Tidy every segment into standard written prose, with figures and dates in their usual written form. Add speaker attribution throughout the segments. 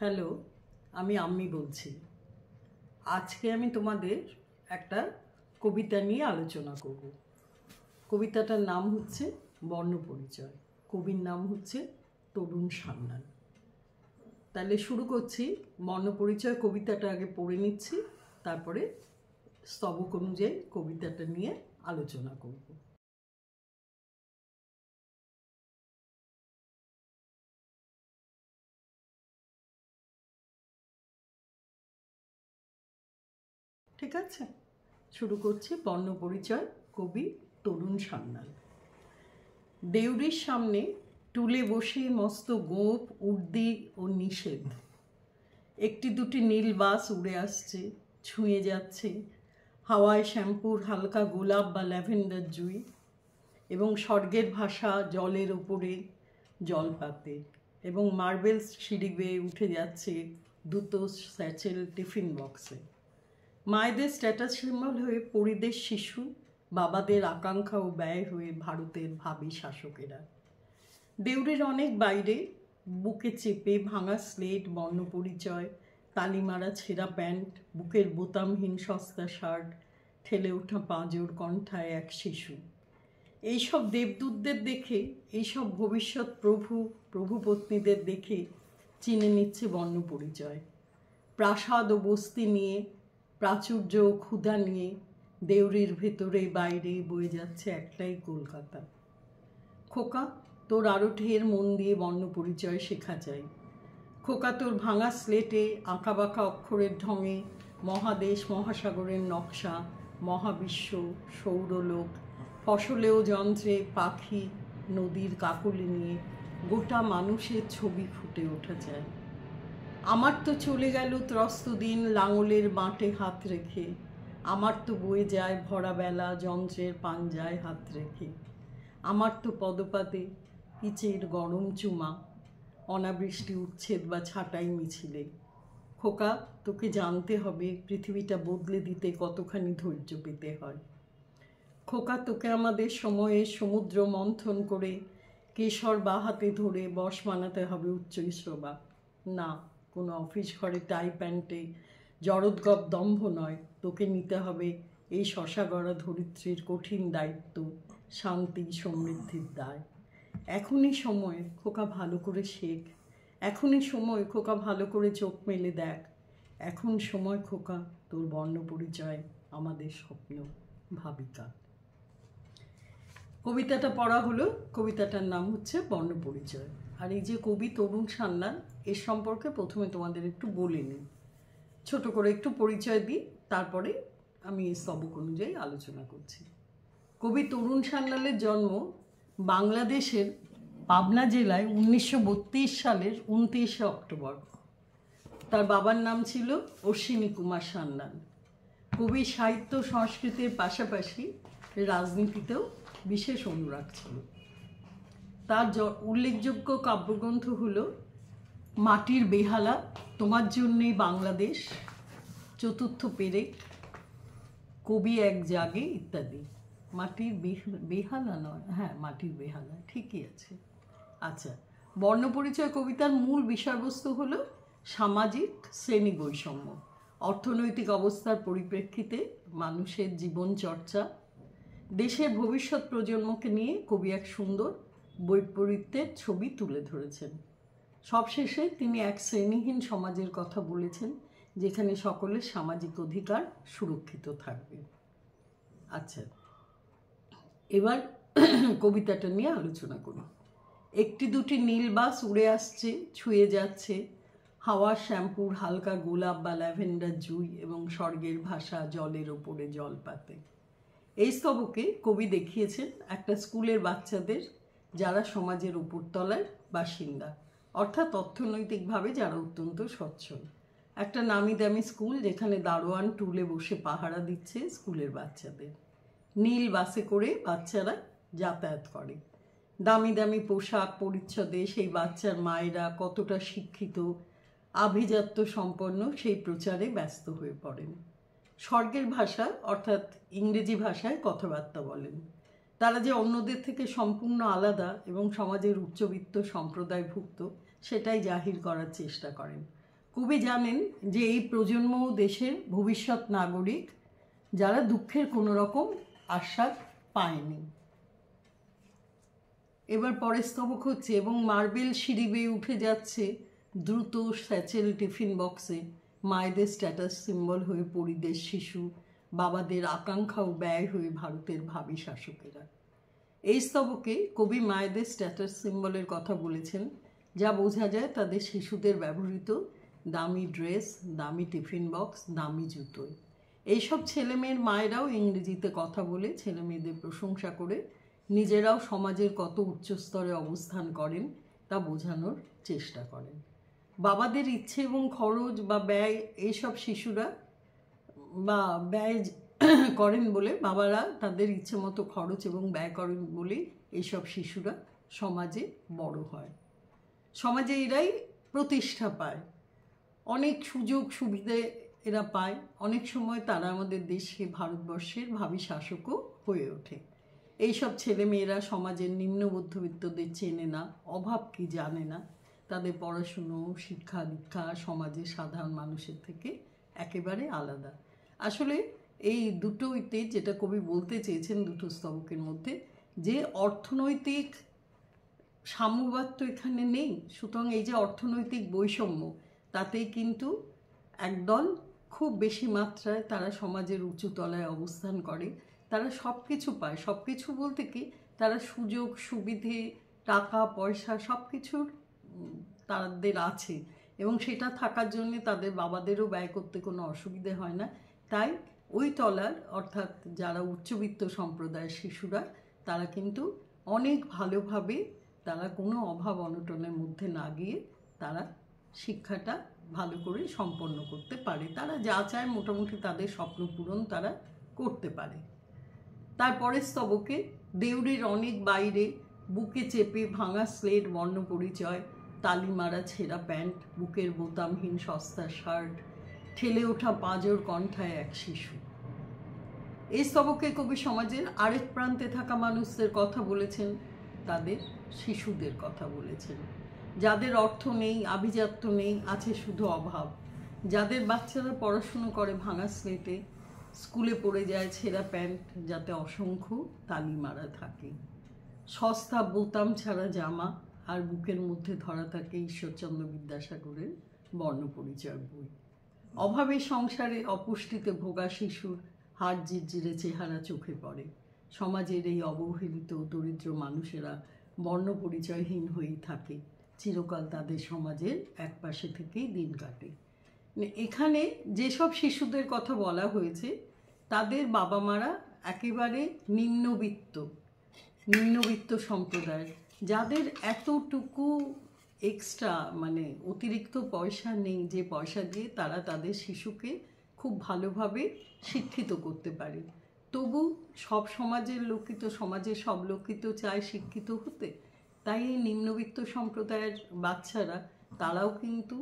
Speaker 1: Hello, আমি আম্মি বলছি। আজকে আমি তোমাদের একটা কবিতা নিয়ে আলোচনা করব। কবিতাটার নাম হচ্ছে বর্ণপরিচয়। কবির নাম হচ্ছে তরুণ সান্যাল। তাহলে শুরু করছি। বর্ণপরিচয় কবিতাটা আগে পড়ে নিচ্ছি, তারপরে স্তবক অনুযায়ী কবিতাটা নিয়ে আলোচনা করব। ঠিক আছে, শুরু করছি। বর্ণপরিচয়, কবি তরুণ সান্যাল। দেউড়ির সামনে টুলে বসে মস্ত গোপ, উর্দি ও নিষেধ। একটি দুটি নীল বাস উড়ে আসছে, ছুঁয়ে যাচ্ছে হাওয়ায় শ্যাম্পুর হালকা গোলাপ বা ল্যাভেন্ডার জুঁই, এবং স্বর্গের ভাষা জলের ওপরে জলপাতে, এবং মার্বেল সিঁড়ি বেয়ে উঠে যাচ্ছে দুটো স্যাচেল টিফিন বক্সে। মায়েদের স্ট্যাটাস সিম্বল হয়ে পরিদেশ শিশু, বাবাদের আকাঙ্ক্ষা ও ব্যয় হয়ে ভারতের ভাবী শাসকেরা। দেউড়ির অনেক বাইরে বুকে চেপে ভাঙা স্লেট, বর্ণপরিচয়, তালিমারা ছেঁড়া প্যান্ট, বুকের বোতামহীন সস্তা শার্ট, ঠেলে ওঠা পাঁজর কণ্ঠায় এক শিশু। এইসব দেবদূতদের দেখে, এইসব ভবিষ্যৎ প্রভুপত্নীদের দেখে চিনে নিচ্ছে বর্ণপরিচয়। প্রাসাদ ও বস্তি নিয়ে, প্রাচুর্য ও ক্ষুধা নিয়ে দেউড়ির ভেতরে বাইরে বয়ে যাচ্ছে একটাই কলকাতা। খোকা, তোর আরও ঢের মন দিয়ে বর্ণপরিচয় শেখা চাই। খোকা, তোর ভাঙা স্লেটে আঁকাবাঁকা অক্ষরের ঢঙে মহাদেশ মহাসাগরের নকশা, মহাবিশ্ব, সৌরলোক, ফসলেও যন্ত্রে পাখি, নদীর কাকলি নিয়ে গোটা মানুষের ছবি ফুটে ওঠা চায়। আমার তো চলে গেল ত্রস্ত দিন লাঙলের বাঁটে হাত রেখে, আমার তো বয়ে যায় ভরা বেলা যন্ত্রের পাঞ্জায় হাত রেখে। আমার তো পদপাদে পিচের গরম চুমা, অনাবৃষ্টি উচ্ছেদ বা ছাঁটাই মিছিলে। খোকা, তোকে জানতে হবে পৃথিবীটা বদলে দিতে কতখানি ধৈর্য পেতে হয়। খোকা, তোকে আমাদের সময়ে সমুদ্র মন্থন করে কেশর বা হাতে ধরে বশ মানাতে হবে উচ্চৈঃশ্রবা। না, কোনো অফিস ঘরে টাই প্যান্টে জড়োদ্গব দম্ভ নয়, তোকে নিতে হবে এই শশা গড়া ধরিত্রীর কঠিন দায়িত্ব, শান্তি সমৃদ্ধির দায়। এখনই সময় খোকা ভালো করে শেখ, এখনই সময় খোকা ভালো করে চোখ মেলে দেখ। এখন সময় খোকা তোর বর্ণপরিচয় আমাদের স্বপ্ন ভাবিকা। কবিতাটা পড়া হলো। কবিতাটার নাম হচ্ছে বর্ণপরিচয়। আর এই যে কবি তরুণ সান্যাল, এর সম্পর্কে প্রথমে তোমাদের একটু বলে নিই, ছোট করে একটু পরিচয় দিই, তারপরে আমি এই স্তবক অনুযায়ী আলোচনা করছি। কবি তরুণ সান্যালের জন্ম বাংলাদেশের পাবনা জেলায় 1932 সালের 29শে অক্টোবর। তার বাবার নাম ছিল অশ্বিনী কুমার সান্যাল। কবি সাহিত্য সংস্কৃতির পাশাপাশি রাজনীতিতেও বিশেষ অনুরাগ ছিল। তার উল্লেখযোগ্য কাব্যগ্রন্থ হল মাটির বেহালা, তোমার জন্যেই বাংলাদেশ, চতুর্থ পেরেক, কবি এক জাগে ইত্যাদি। মাটির বেহালা নয়, হ্যাঁ মাটির বেহালা ঠিকই আছে। আচ্ছা, বর্ণপরিচয় কবিতার মূল বিষয়বস্তু হল সামাজিক শ্রেণী বৈষম্য, অর্থনৈতিক অবস্থার পরিপ্রেক্ষিতে মানুষের জীবন চর্চা। দেশের ভবিষ্যৎ প্রজন্মকে নিয়ে কবি এক সুন্দর বৈপরীত্যের ছবি তুলে ধরেছেন। সবশেষে তিনি এক শ্রেণীহীন সমাজের কথা বলেছেন, যেখানে সকলের সামাজিক অধিকার সুরক্ষিত থাকবে। আচ্ছা, এবার কবিতাটা নিয়ে আলোচনা করি। একটি দুটি নীল বাস উড়ে আসছে, ছুঁয়ে যাচ্ছে হাওয়ার শ্যাম্পুর হালকা গোলাপ বা ল্যাভেন্ডার জুঁই, এবং স্বর্গের ভাষা জলের ওপরে জলপাতে। এই স্তবকে কবি দেখিয়েছেন একটা স্কুলের বাচ্চাদের, যারা সমাজের উপরতলার বাসিন্দা, অর্থাৎ অর্থনৈতিকভাবে যারা অত্যন্ত সচ্ছল। একটা নামি দামি স্কুল, যেখানে দারোয়ান টুলে বসে পাহারা দিচ্ছে স্কুলের বাচ্চাদের। নীল বাসে করে বাচ্চারা যাতায়াত করে। দামি দামি পোশাক পরিচ্ছদে সেই বাচ্চার মায়েরা কতটা শিক্ষিত, আভিজাত্য সম্পন্ন, সেই প্রচারে ব্যস্ত হয়ে পড়েন। স্বর্গের ভাষা অর্থাৎ ইংরেজি ভাষায় কথাবার্তা বলেন। তারা যে অন্যদের থেকে সম্পূর্ণ আলাদা এবং সমাজের উচ্চবিত্ত সম্প্রদায়ভুক্ত, সেটাই জাহির করার চেষ্টা করেন। কবি জানেন যে এই প্রজন্ম দেশের ভবিষ্যৎ নাগরিক, যারা দুঃখের কোনো রকম আস্বাদ পায়নি। এবার পরের স্তবক হচ্ছে, এবং মার্বেল সিঁড়ি বেয়ে উঠে যাচ্ছে দ্রুত স্যাচেল টিফিন বক্সে মায়েদের স্ট্যাটাস সিম্বল হয়ে পরিদেশ শিশু, বাবাদের আকাঙ্ক্ষা ও ব্যয় হয়ে ভারতের ভাবী শাসকেরা। এই স্তবকে কবি মায়েদের স্ট্যাটাস সিম্বলের কথা বলেছেন, যা বোঝা যায় তাদের শিশুদের ব্যবহৃত দামি ড্রেস, দামি টিফিন বক্স, দামি জুতোয়। এইসব ছেলেমেয়ের মায়েরাও ইংরেজিতে কথা বলে ছেলেমেয়েদের প্রশংসা করে নিজেরাও সমাজের কত উচ্চস্তরে অবস্থান করেন তা বোঝানোর চেষ্টা করেন। বাবাদের ইচ্ছে এবং খরচ বা ব্যয় এইসব শিশুরা বা ব্যয় করেন বলে, বাবারা তাদের ইচ্ছে মতো খরচ এবং ব্যয় করেন বলেই এইসব শিশুরা সমাজে বড় হয়, সমাজে এরাই প্রতিষ্ঠা পায়, অনেক সুযোগ সুবিধে এরা পায়। অনেক সময় তারা আমাদের দেশে, ভারতবর্ষের ভাবী শাসকও হয়ে ওঠে। এইসব ছেলেমেয়েরা সমাজের নিম্ন মধ্যবিত্তদের চেনে না, অভাব কি জানে না, তাদের পড়াশুনো, শিক্ষা দীক্ষা সমাজের সাধারণ মানুষের থেকে একেবারে আলাদা। আসলে এই দুটোইতে যেটা কবি বলতে চেয়েছেন দুটো স্তবকের মধ্যে, যে অর্থনৈতিক সাম্যবাদ তো এখানে নেই, সুতরাং এই যে অর্থনৈতিক বৈষম্য, তাতেই কিন্তু একদল খুব বেশি মাত্রায় তারা সমাজের উঁচু তলায় অবস্থান করে, তারা সব কিছু পায়। সব কিছু বলতে কি, তারা সুযোগ সুবিধে, টাকা পয়সা সব কিছুর তাদের আছে, এবং সেটা থাকার জন্যে তাদের বাবাদেরও ব্যয় করতে কোনো অসুবিধে হয় না। তাই ওই তলার, অর্থাৎ যারা উচ্চবিত্ত সম্প্রদায়ের শিশুরা, তারা কিন্তু অনেক ভালোভাবে, তারা কোনো অভাব অনটনের মধ্যে না গিয়ে তারা শিক্ষাটা ভালো করে সম্পন্ন করতে পারে। তারা যা চায় মোটামুটি তাদের স্বপ্ন পূরণ তারা করতে পারে। তারপরে স্তবকে দেউড়ির অনেক বাইরে বুকে চেপে ভাঙা স্লেট বর্ণ পরিচয়, তালি মারা ছেঁড়া প্যান্ট, বুকের বোতামহীন সস্তা শার্ট, ঠেলে ওঠা পাঁজর কণ্ঠায় এক শিশু। এই স্তবকে কবি সমাজের আরেক প্রান্তে থাকা মানুষদের কথা বলেছেন, তাদের শিশুদের কথা বলেছেন, যাদের অর্থ নেই, আভিজাত্য নেই, আছে শুধু অভাব, যাদের বাচ্চারা পড়াশুনো করে ভাঙা স্লেটে, স্কুলে পড়ে যায় ছেঁড়া প্যান্ট যাতে অসংখ্য তালি মারা থাকে, সস্তা বোতাম ছাড়া জামা, আর বুকের মধ্যে ধরা থাকে ঈশ্বরচন্দ্র বিদ্যাসাগরের বর্ণপরিচয় বই। অভাবে সংসারে অপুষ্টিতে ভোগা শিশুর হাড় জিরজিরে চেহারা চোখে পড়ে। সমাজের এই অবহেলিত দরিদ্র মানুষেরা বর্ণপরিচয়হীন হয়েই থাকে, চিরকাল তাদের সমাজের একপাশে থেকেই দিন কাটে। এখানে যেসব শিশুদের কথা বলা হয়েছে, তাদের বাবা মারা একেবারে নিম্নবিত্ত সম্প্রদায়ের, যাদের এতটুকু এক্সট্রা মানে অতিরিক্ত পয়সা নেই, যে পয়সা দিয়ে তারা তাদের শিশুকে খুব ভালোভাবে শিক্ষিত করতে পারে। তবু সব সমাজের লোকই তো, সমাজের সব লোকই তো চায় শিক্ষিত হতে। তাই এই নিম্নবিত্ত সম্প্রদায়ের বাচ্চারা, তারাও কিন্তু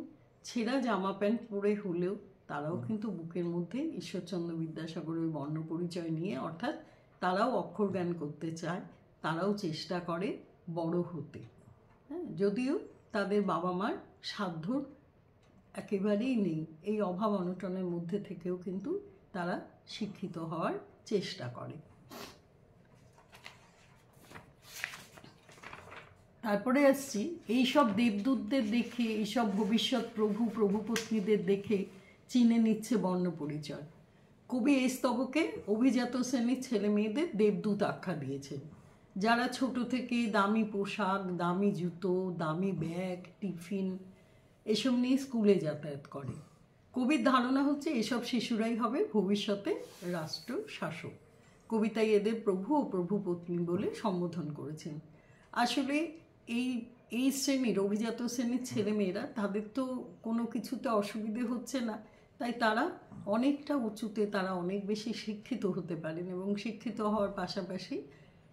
Speaker 1: ছেঁড়া জামা প্যান্ট পরে হলেও তারাও কিন্তু বুকের মধ্যে ঈশ্বরচন্দ্র বিদ্যাসাগরের বর্ণপরিচয় নিয়ে, অর্থাৎ তারাও অক্ষর জ্ঞান করতে চায়, তারাও চেষ্টা করে বড় হতে। হ্যাঁ, যদিও তাদের বাবা মার সাধ্য একেবারেই নেই, এই অভাব অনটনের মধ্যে থেকেও কিন্তু তারা শিক্ষিত হওয়ার চেষ্টা করে। তারপরে আসছি, এইসব দেবদূতদের দেখে, এইসব ভবিষ্যৎ প্রভুপত্নীদের দেখে চিনে নিচ্ছে বর্ণপরিচয়। কবি এই স্তবকে অভিজাত শ্রেণীর ছেলে মেয়েদের দেবদূত আখ্যা দিয়েছেন, যারা ছোট থেকে দামি পোশাক, দামি জুতো, দামি ব্যাগ, টিফিন এসব নিয়ে স্কুলে যাতায়াত করে। কবির ধারণা হচ্ছে এসব শিশুরাই হবে ভবিষ্যতে রাষ্ট্র শাসক। কবিতায় এদের প্রভু ও প্রভুপত্নী বলে সম্বোধন করেছেন। আসলে এই শ্রেণীর, অভিজাত শ্রেণীর ছেলেমেয়েরা, তাদের তো কোনো কিছুতে অসুবিধে হচ্ছে না, তাই তারা অনেকটা উঁচুতে, তারা অনেক বেশি শিক্ষিত হতে পারেন, এবং শিক্ষিত হওয়ার পাশাপাশি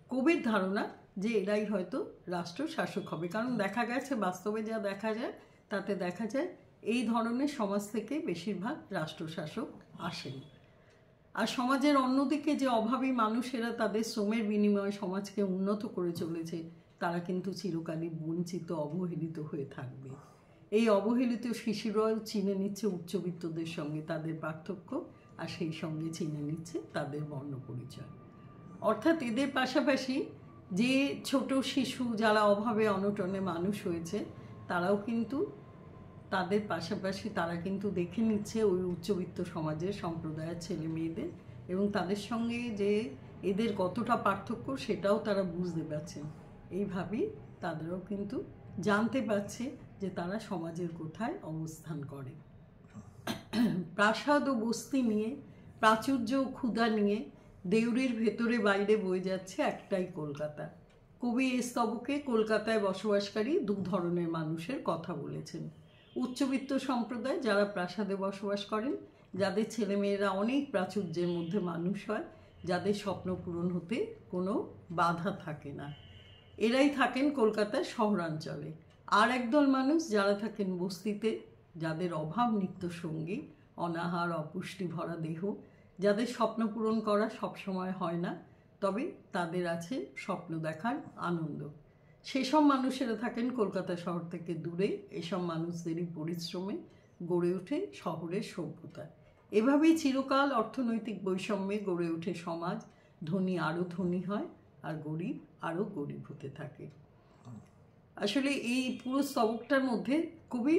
Speaker 1: কবির ধারণা যে এরাই হয়তো রাষ্ট্র শাসক হবে। কারণ দেখা গেছে, বাস্তবে যা দেখা যায় তাতে দেখা যায় এই ধরনের সমাজ থেকে বেশিরভাগ রাষ্ট্রশাসক আসেন। আর সমাজের অন্যদিকে যে অভাবী মানুষেরা তাদের শ্রমের বিনিময়ে সমাজকে উন্নত করে চলেছে, তারা কিন্তু চিরকালই বঞ্চিত, অবহেলিত হয়ে থাকবে। এই অবহেলিত শিশুরাও চিনে নিচ্ছে উচ্চবিত্তদের সঙ্গে তাদের পার্থক্য, আর সেই সঙ্গে চিনে নিচ্ছে তাদের বর্ণ পরিচয়। অর্থাৎ এদের পাশাপাশি যে ছোট শিশু যারা অভাবে অনটনে মানুষ হয়েছে, তারাও কিন্তু তাদের পাশাপাশি তারা কিন্তু দেখে নিচ্ছে ওই উচ্চবিত্ত সমাজের সম্প্রদায়ের ছেলে মেয়েদের, এবং তাদের সঙ্গে যে এদের কতটা পার্থক্য সেটাও তারা বুঝতে পারছেন। এইভাবেই তাদেরও কিন্তু জানতে পারছে যে তারা সমাজের কোথায় অবস্থান করে। প্রাসাদ ও বস্তি নিয়ে, প্রাচুর্য ও ক্ষুধা নিয়ে দেউড়ির ভেতরে বাইরে বয়ে যাচ্ছে একটাই কলকাতা। কবি এই স্তবকে কলকাতায় বসবাসকারী দু ধরনের মানুষের কথা বলেছেন। উচ্চবিত্ত সম্প্রদায় যারা প্রাসাদে বসবাস করেন, যাদের ছেলেমেয়েরা অনেক প্রাচুর্যের মধ্যে মানুষ হয়, যাদের স্বপ্ন পূরণ হতে কোনো বাধা থাকে না, এরাই থাকেন কলকাতার শহরাঞ্চলে। আর একদল মানুষ যারা থাকেন বস্তিতে, যাদের অভাব নিত্য সঙ্গী, অনাহার অপুষ্টি ভরা দেহ, যাদের স্বপ্ন পূরণ করা সবসময় হয় না, তবে তাদের আছে স্বপ্ন দেখার আনন্দ। সেসব মানুষেরা থাকেন কলকাতা শহর থেকে দূরে। এসব মানুষদেরই পরিশ্রমে গড়ে ওঠে শহরের সভ্যতা। এভাবেই চিরকাল অর্থনৈতিক বৈষম্যে গড়ে ওঠে সমাজ। ধনী আরও ধনী হয়, আর গরিব আরও গরিব হতে থাকে। আসলে এই পুরো স্তবকটার মধ্যে কবি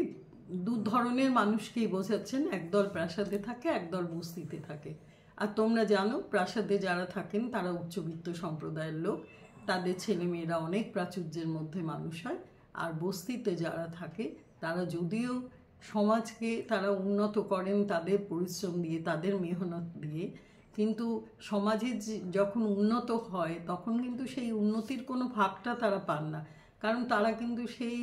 Speaker 1: দু ধরনের মানুষকেই বোঝাচ্ছেন, একদল প্রাসাদে থাকে, একদল বস্তিতে থাকে। আর তোমরা জানো, প্রাসাদে যারা থাকেন তারা উচ্চবিত্ত সম্প্রদায়ের লোক, তাদের ছেলেমেয়েরা অনেক প্রাচুর্যের মধ্যে মানুষ হয়। আর বস্তিতে যারা থাকে তারা যদিও সমাজকে তারা উন্নত করেন তাদের পরিশ্রম দিয়ে, তাদের মেহনত দিয়ে, কিন্তু সমাজে যখন উন্নত হয় তখন কিন্তু সেই উন্নতির কোনো ভাগটা তারা পান না। কারণ তারা কিন্তু সেই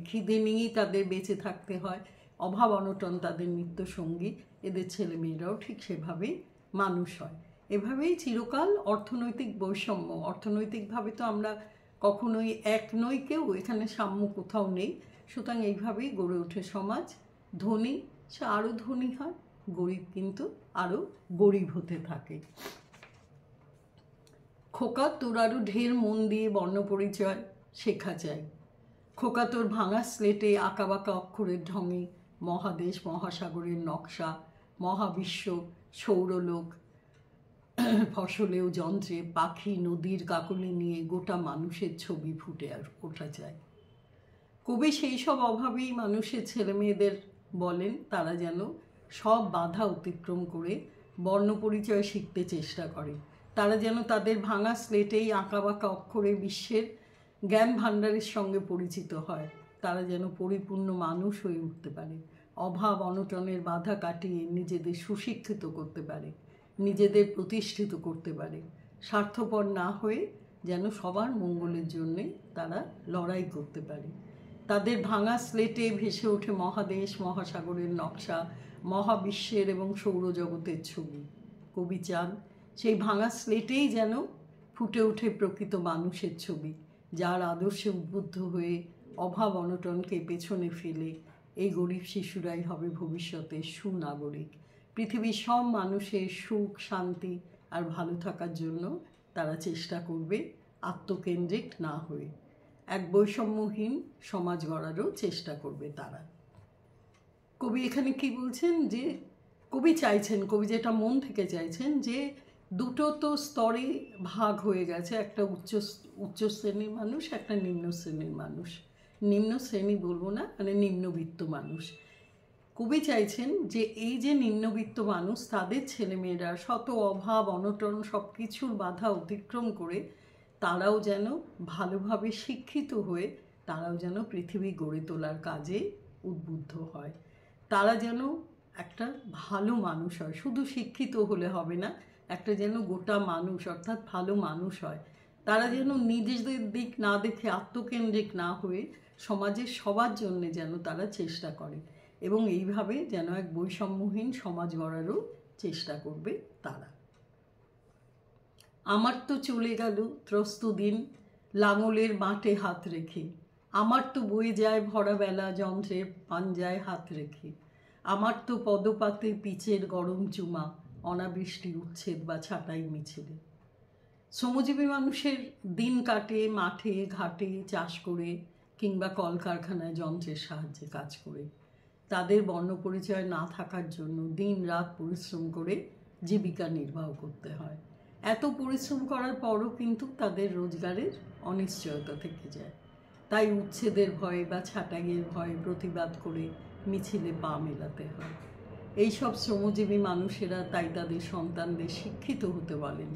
Speaker 1: খিদে নিয়েই তাদের বেঁচে থাকতে হয়, অভাব অনটন তাদের নিত্য সঙ্গী। এদের ছেলেমেয়েরাও ঠিক সেভাবেই মানুষ হয়। এভাবেই চিরকাল অর্থনৈতিক বৈষম্য, অর্থনৈতিকভাবে তো আমরা কখনোই এক নই, কেউ এখানে সাম্য কোথাও নেই। সুতরাং এইভাবেই গড়ে ওঠে সমাজ। ধনী সে আরও ধনী হয়, গরিব কিন্তু আরও গরিব হতে থাকে। খোকা, তোর আরও ঢের মন দিয়ে বর্ণপরিচয় শেখা যায়। খোকা, তোর ভাঙা স্লেটে আঁকাবাঁকা অক্ষরের ঢঙে মহাদেশ মহাসাগরের নকশা, মহাবিশ্ব, সৌরলোক, ফসলেও যন্ত্রে, পাখি, নদীর কাকলি নিয়ে গোটা মানুষের ছবি ফুটে ওঠা যায়। কবি সেই সব অভাবেই মানুষের ছেলেমেয়েদের বলেন তারা যেন সব বাধা অতিক্রম করে বর্ণপরিচয় শিখতে চেষ্টা করে। তারা যেন তাদের ভাঙা স্লেটেই আঁকাবাঁকা অক্ষরে বিশ্বের জ্ঞান ভাণ্ডারের সঙ্গে পরিচিত হয়। তারা যেন পরিপূর্ণ মানুষ হয়ে উঠতে পারে, অভাব অনটনের বাধা কাটিয়ে নিজেদের সুশিক্ষিত করতে পারে, নিজেদের প্রতিষ্ঠিত করতে পারে, স্বার্থপর না হয়ে যেন সবার মঙ্গলের জন্যে তারা লড়াই করতে পারে। তাদের ভাঙা স্লেটে ভেসে ওঠে মহাদেশ মহাসাগরের নকশা, মহাবিশ্বের এবং সৌরজগতের ছবি। কবি চান সেই ভাঙা স্লেটেই যেন ফুটে ওঠে প্রকৃত মানুষের ছবি, যার আদর্শে উদ্বুদ্ধ হয়ে অভাব অনটনকে পেছনে ফেলে এই গরিব শিশুরাই হবে ভবিষ্যতের সুনাগরিক। পৃথিবীর সব মানুষের সুখ শান্তি আর ভালো থাকার জন্য তারা চেষ্টা করবে আত্মকেন্দ্রিক না হয়ে। এক বৈষম্যহীন সমাজ গড়ারও চেষ্টা করবে তারা। কবি এখানে কি বলছেন, যে কবি চাইছেন, কবি যেটা মন থেকে চাইছেন, যে দুটো তো স্তরে ভাগ হয়ে গেছে, একটা উচ্চ শ্রেণীর মানুষ, একটা নিম্ন শ্রেণীর মানুষ। নিম্ন শ্রেণী বলবো না, নিম্নবিত্ত মানুষ। কবি চাইছেন যে এই যে নিম্নবিত্ত মানুষ, তাদের ছেলেমেয়েরা শত অভাব অনটন সব কিছুর বাধা অতিক্রম করে তারাও যেন ভালোভাবে শিক্ষিত হয়ে তারাও যেন পৃথিবী গড়ে তোলার কাজে উদ্বুদ্ধ হয়। তারা যেন একটা ভালো মানুষ হয়, শুধু শিক্ষিত হলে হবে না, একটা যেন গোটা মানুষ অর্থাৎ ভালো মানুষ হয়। তারা যেন নিজেদের দিক না দেখে আত্মকেন্দ্রিক না হয়ে সমাজের সবার জন্যে যেন তারা চেষ্টা করে, এবং এইভাবে যেন এক বৈষম্যহীন সমাজ গড়ারও চেষ্টা করবে তারা। আমার তো চলে গেল ত্রস্ত দিন লাঙলের বাঁটে হাত রেখে, আমার তো বয়ে যায় ভরা বেলা যন্ত্রের পাঞ্জায় হাত রেখে, আমার তো পদপাতে পিচের গরম চুমা অনাবৃষ্টি উচ্ছেদ বা ছাঁটাই মিছিলে। শ্রমজীবী মানুষের দিন কাটে মাঠে ঘাটে চাষ করে, কিংবা কলকারখানায় যন্ত্রের সাহায্যে কাজ করে। তাদের বর্ণপরিচয় না থাকার জন্য দিন রাত পরিশ্রম করে জীবিকা নির্বাহ করতে হয়। এত পরিশ্রম করার পরও কিন্তু তাদের রোজগারের অনিশ্চয়তা থেকে যায়। তাই উচ্ছেদের ভয়ে বা ছাঁটাইয়ের ভয়ে প্রতিবাদ করে মিছিলে পা মেলাতে হয়। এইসব শ্রমজীবী মানুষেরা তাই তাদের সন্তানদের শিক্ষিত হতে বলেন,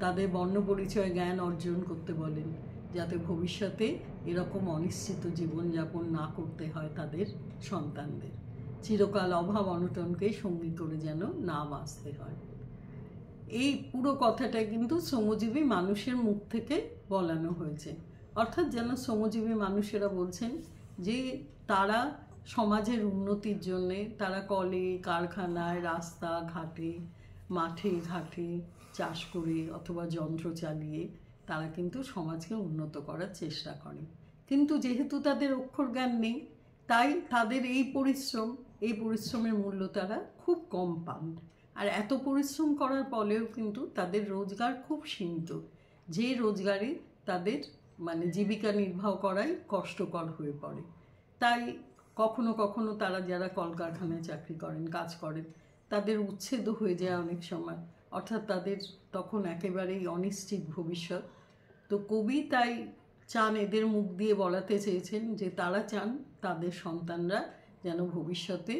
Speaker 1: তাদের বর্ণপরিচয় জ্ঞান অর্জন করতে বলেন, যাতে ভবিষ্যতে এরকম অনিশ্চিত জীবনযাপন না করতে হয় তাদের সন্তানদের। চিরকাল অভাব অনটনকে সঙ্গী করে যেন না বাঁচতে হয়। এই পুরো কথাটা কিন্তু শ্রমজীবী মানুষের মুখ থেকে বলানো হয়েছে। অর্থাৎ যেন শ্রমজীবী মানুষেরা বলছেন যে তারা সমাজের উন্নতির জন্যে তারা কলে কারখানায় রাস্তা ঘাটে মাঠে ঘাটে চাষ করে অথবা যন্ত্র চালিয়ে তারা কিন্তু সমাজকে উন্নত করার চেষ্টা করে। কিন্তু যেহেতু তাদের অক্ষর জ্ঞান নেই, তাই তাদের এই পরিশ্রমের মূল্য তারা খুব কম পান। আর এত পরিশ্রম করার ফলেও কিন্তু তাদের রোজগার খুব সীমিত, যে রোজগারে তাদের জীবিকা নির্বাহ করাই কষ্টকর হয়ে পড়ে। তাই কখনো কখনো তারা যারা কলকারখানায় চাকরি করেন কাজ করেন তাদের উচ্ছেদ হয়ে যায় অনেক সময়, অর্থাৎ তাদের তখন একেবারেই অনিশ্চিত ভবিষ্যৎ। তো কবি তাই চান এদের মুখ দিয়ে বলাতে চেয়েছেন যে তারা চান তাদের সন্তানরা যেন ভবিষ্যতে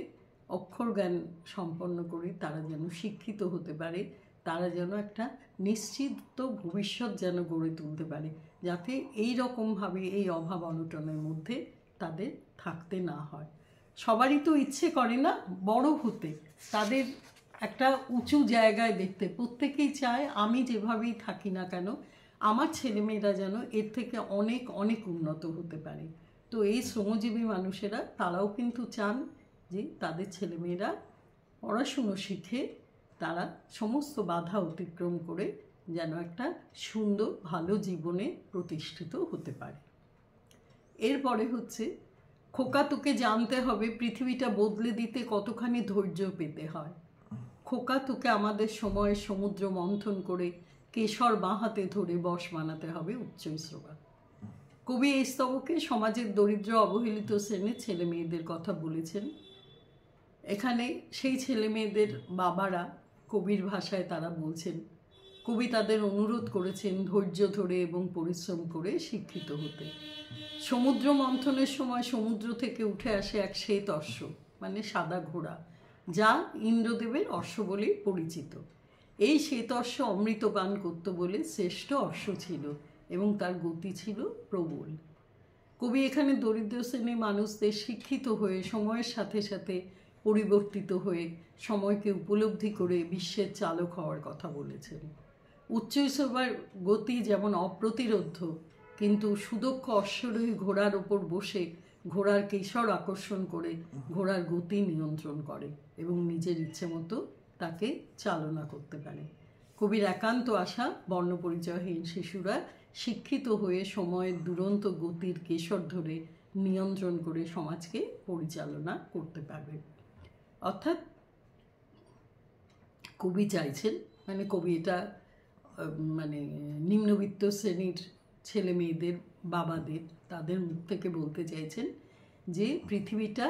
Speaker 1: অক্ষর জ্ঞান সম্পন্ন করে তারা যেন শিক্ষিত হতে পারে, তারা যেন একটা নিশ্চিত ভবিষ্যৎ যেন গড়ে তুলতে পারে, যাতে এই রকমভাবে এই অভাব অনটনের মধ্যে তাদের থাকতে না হয়। সবারই তো ইচ্ছে করে না বড় হতে, তাদের একটা উঁচু জায়গায় দেখতে। প্রত্যেকেই চায় আমি যেভাবেই থাকি না কেন আমার ছেলেমেয়েরা যেন এর থেকে অনেক অনেক উন্নত হতে পারে। তো এই শ্রমজীবী মানুষেরা তারাও কিন্তু চান যে তাদের ছেলেমেয়েরা পড়াশুনো শিখে তারা সমস্ত বাধা অতিক্রম করে যেন একটা সুন্দর ভালো জীবনে প্রতিষ্ঠিত হতে পারে। এরপরে হচ্ছে, খোকা তোকে জানতে হবে পৃথিবীটা বদলে দিতে কতখানি ধৈর্য পেতে হয়। খোকা তোকে আমাদের সময়ে সমুদ্র মন্থন করে কেশর বাঁ হাতে ধরে বশ বানাতে হবে উচ্চৈঃশ্রবা। কবি এই স্তবকে সমাজের দরিদ্র অবহেলিত শ্রেণীর ছেলে মেয়েদের কথা বলেছেন। এখানে সেই ছেলে মেয়েদের বাবারা কবির ভাষায় তারা বলছেন, কবি তাদের অনুরোধ করেছেন ধৈর্য ধরে এবং পরিশ্রম করে শিক্ষিত হতে। সমুদ্র মন্থনের সময় সমুদ্র থেকে উঠে আসে এক শ্বেত অশ্ব, সাদা ঘোড়া, যা ইন্দ্রদেবের অশ্ব বলেই পরিচিত। এই শ্বেত অশ্ব অমৃত পান করত বলে শ্রেষ্ঠ অশ্ব ছিল এবং তার গতি ছিল প্রবল। কবি এখানে দরিদ্র শ্রেণীর মানুষদের শিক্ষিত হয়ে সময়ের সাথে সাথে পরিবর্তিত হয়ে সময়কে উপলব্ধি করে বিশ্বের চালক হওয়ার কথা বলেছেন। উচ্চৈঃশ্রবার গতি যেমন অপ্রতিরোধ্য, কিন্তু সুদক্ষ অশ্বারোহী ঘোড়ার ওপর বসে ঘোড়ার কেশর আকর্ষণ করে ঘোড়ার গতি নিয়ন্ত্রণ করে এবং নিজের ইচ্ছে মতো তাকে চালনা করতে পারে। কবির একান্ত আশা বর্ণপরিচয়হীন শিশুরা শিক্ষিত হয়ে সময়ের দুরন্ত গতির কেশর ধরে নিয়ন্ত্রণ করে সমাজকে পরিচালনা করতে পারবে। অর্থাৎ কবি চাইছেন, কবি এটা নিম্নবিত্ত শ্রেণীর ছেলে মেয়েদের বাবাদের তাদের মুখ থেকে বলতে চাইছেন যে পৃথিবীটা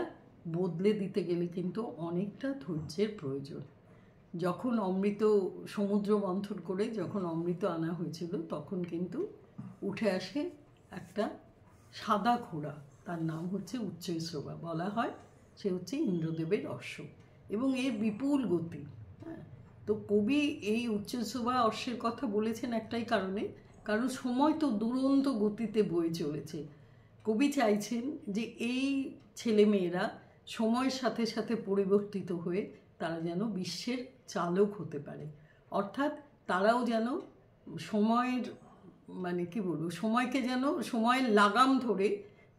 Speaker 1: বদলে দিতে গেলে কিন্তু অনেকটা ধৈর্যের প্রয়োজন। যখন অমৃত সমুদ্র মন্থন করে যখন অমৃত আনা হয়েছিল তখন কিন্তু উঠে আসে একটা সাদা ঘোড়া, তার নাম হচ্ছে উচ্চৈঃশ্রবা। বলা হয় সে হচ্ছে ইন্দ্রদেবের অশ্ব এবং এর বিপুল গতি। তো কবি এই উচ্চৈঃশ্রবা অশ্বের কথা বলেছেন একটাই কারণে, কারণ সময় তো দুরন্ত গতিতে বয়ে চলেছে। কবি চাইছেন যে এই ছেলেমেয়েরা সময়ের সাথে সাথে পরিবর্তিত হয়ে তারা যেন বিশ্বের চালক হতে পারে, অর্থাৎ তারাও যেন সময়ের সময়কে যেন সময়ের লাগাম ধরে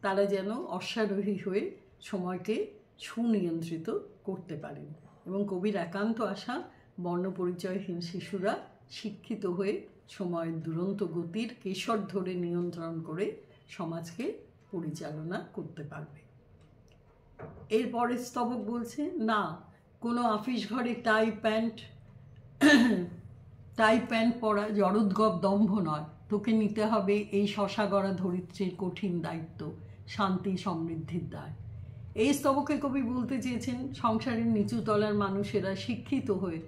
Speaker 1: তারা যেন অশ্বারোহী হয়ে সময়কে সুনিয়ন্ত্রিত করতে পারেন। এবং কবির একান্ত আশা বর্ণপরিচয়হীন শিশুরা শিক্ষিত হয়ে সময়ের দুরন্ত গতির কেশর ধরে নিয়ন্ত্রণ করে সমাজকে পরিচালনা করতে পারবে। এরপরে স্তবক বলছে, না কোনো অফিস ঘরে টাই প্যান্ট পরা জড়োদ্গব দম্ভ নয়, তোকে নিতে হবে এই শশা গড়া ধরিত্রীর কঠিন দায়িত্ব, শান্তি সমৃদ্ধির দায়। এই স্তবকে কবি বলতে চেয়েছেন সংসারের নিচু তলার মানুষেরা শিক্ষিত হয়ে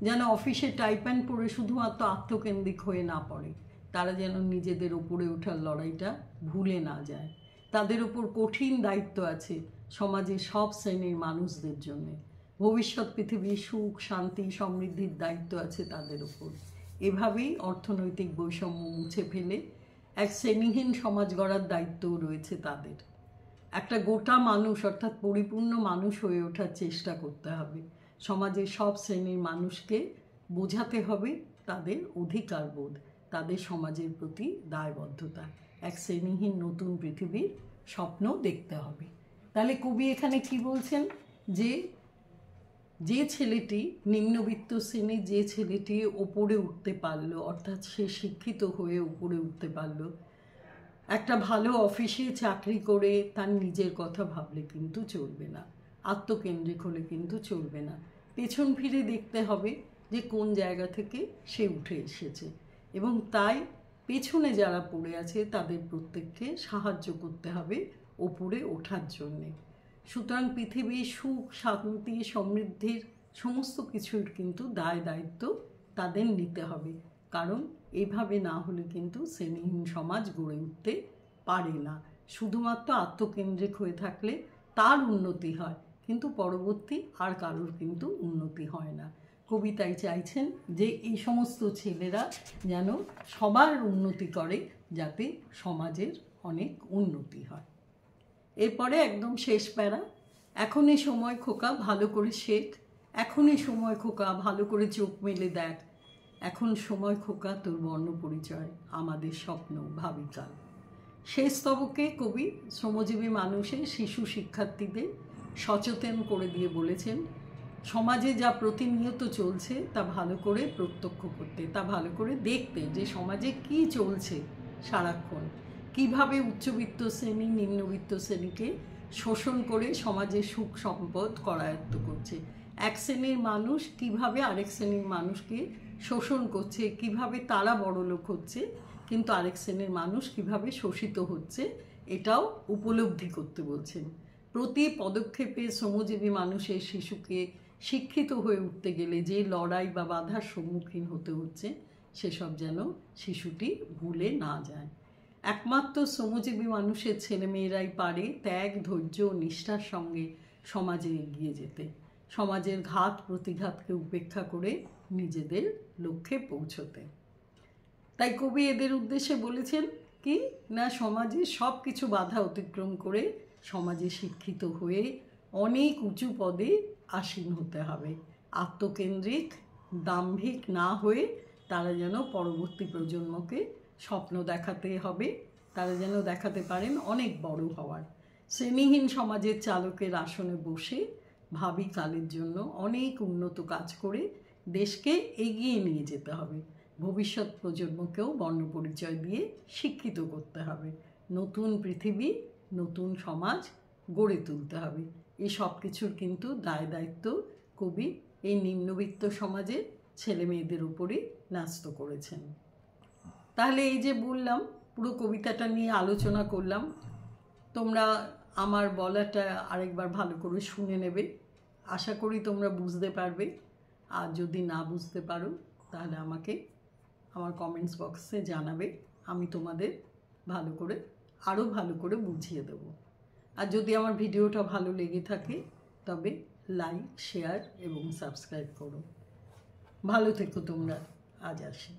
Speaker 1: যেন অফিসে টাই প্যান্ট পরে শুধুমাত্র আত্মকেন্দ্রিক হয়ে না পড়ে, তারা যেন নিজেদের ওপরে ওঠার লড়াইটা ভুলে না যায়। তাদের ওপর কঠিন দায়িত্ব আছে সমাজের সব শ্রেণীর মানুষদের জন্যে। ভবিষ্যৎ পৃথিবীর সুখ শান্তি সমৃদ্ধির দায়িত্ব আছে তাদের ওপর। এভাবেই অর্থনৈতিক বৈষম্য মুছে ফেলে এক শ্রেণীহীন সমাজ গড়ার দায়িত্বও রয়েছে তাদের। একটা গোটা মানুষ অর্থাৎ পরিপূর্ণ মানুষ হয়ে ওঠার চেষ্টা করতে হবে। সমাজের সব শ্রেণীর মানুষকে বোঝাতে হবে তাদের অধিকারবোধ, তাদের সমাজের প্রতি দায়বদ্ধতা। এক শ্রেণীহীন নতুন পৃথিবীর স্বপ্ন দেখতে হবে। তাহলে কবি এখানে কি বলছেন, যে ছেলেটি নিম্নবিত্ত শ্রেণীর, যে ছেলেটি ওপরে উঠতে পারলো, অর্থাৎ সে শিক্ষিত হয়ে উপরে উঠতে পারলো, একটা ভালো অফিসে চাকরি করে তার নিজের কথা ভাবলে কিন্তু চলবে না, আত্মকেন্দ্রিক হলে কিন্তু চলবে না। পেছন ফিরে দেখতে হবে যে কোন জায়গা থেকে সে উঠে এসেছে, এবং তাই পেছনে যারা পড়ে আছে তাদের প্রত্যেককে সাহায্য করতে হবে ওপরে ওঠার জন্যে। সুতরাং পৃথিবীর সুখ শান্তি সমৃদ্ধির সমস্ত কিছুর কিন্তু দায় দায়িত্ব তাদের নিতে হবে, কারণ এইভাবে না হলে কিন্তু শ্রেণীহীন সমাজ গড়ে উঠতে পারে না। শুধুমাত্র আত্মকেন্দ্রিক হয়ে থাকলে তার উন্নতি হয়, কিন্তু পরবর্তী আর কারোর কিন্তু উন্নতি হয় না। কবিতায় চাইছেন যে এই সমস্ত ছেলেরা যেন সবার উন্নতি করে, যাতে সমাজের অনেক উন্নতি হয়। এরপরে একদম শেষ প্যারা, এখনই সময় খোকা ভালো করে শেখ, এখনই সময় খোকা ভালো করে চোখ মেলে দেখ, এখন সময় খোকা তোর বর্ণ পরিচয় আমাদের স্বপ্ন ভাবিকাল। শেষ স্তবকে কবি শ্রমজীবী মানুষের শিশু শিক্ষার্থীদের সচেতন করে দিয়ে বলেছেন সমাজে যা প্রতিনিয়ত চলছে তা ভালো করে প্রত্যক্ষ করতে, তা ভালো করে দেখতে, যে সমাজে কি চলছে সারাক্ষণ, কিভাবে উচ্চবিত্ত শ্রেণী নিম্নবিত্ত শ্রেণীকে শোষণ করে সমাজের সুখ সম্পদ করায়ত্ত করছে। এক শ্রেণীর মানুষ কিভাবে আরেক শ্রেণীর মানুষকে শোষণ করছে, কিভাবে তারা বড়লোক হচ্ছে, কিন্তু আরেক শ্রেণীর মানুষ কিভাবে শোষিত হচ্ছে, এটাও উপলব্ধি করতে বলছেন। প্রতি পদক্ষেপে শ্রমজীবী মানুষের শিশুকে শিক্ষিত হয়ে উঠতে গেলে যে লড়াই বা বাধার সম্মুখীন হতে হচ্ছে, সেসব যেন শিশুটি ভুলে না যায়। একমাত্র শ্রমজীবী মানুষের ছেলেমেয়েরাই পারে ত্যাগ ধৈর্য ও নিষ্ঠার সঙ্গে সমাজে এগিয়ে যেতে, সমাজের ঘাত প্রতিঘাতকে উপেক্ষা করে নিজেদের লক্ষ্যে পৌঁছতে। তাই কবি এদের উদ্দেশ্যে বলেছেন কি না, সমাজে সব কিছু বাধা অতিক্রম করে সমাজে শিক্ষিত হয়ে অনেক উঁচু পদে আসীন হতে হবে। আত্মকেন্দ্রিক দাম্ভিক না হয়ে তারা যেন পরবর্তী প্রজন্মকে স্বপ্ন দেখাতে হবে, তারা যেন দেখাতে পারেন অনেক বড় হওয়ার। শ্রেণীহীন সমাজের চালকের আসনে বসে ভাবি কালের জন্য অনেক উন্নত কাজ করে দেশকে এগিয়ে নিয়ে যেতে হবে। ভবিষ্যৎ প্রজন্মকেও বর্ণপরিচয় দিয়ে শিক্ষিত করতে হবে। নতুন পৃথিবী নতুন সমাজ গড়ে তুলতে হবে। এই সব কিছুর কিন্তু দায় দায়িত্ব কবি এই নিম্নবিত্ত সমাজের ছেলে মেয়েদের উপরই ন্যস্ত করেছেন। তাহলে এই যে বললাম, পুরো কবিতাটা নিয়ে আলোচনা করলাম, তোমরা আমার বলাটা আরেকবার ভালো করে শুনে নেবে। আশা করি তোমরা বুঝতে পারবে, আর যদি না বুঝতে পারো তাহলে আমাকে আমার কমেন্টস বক্সে জানাবে, আমি তোমাদের আরও ভালো করে বুঝিয়ে দেব। আর যদি আমার ভিডিওটা ভালো লেগে থাকে তবে লাইক শেয়ার এবং সাবস্ক্রাইব করো। ভালো থেকো তোমরা, আজ আসি।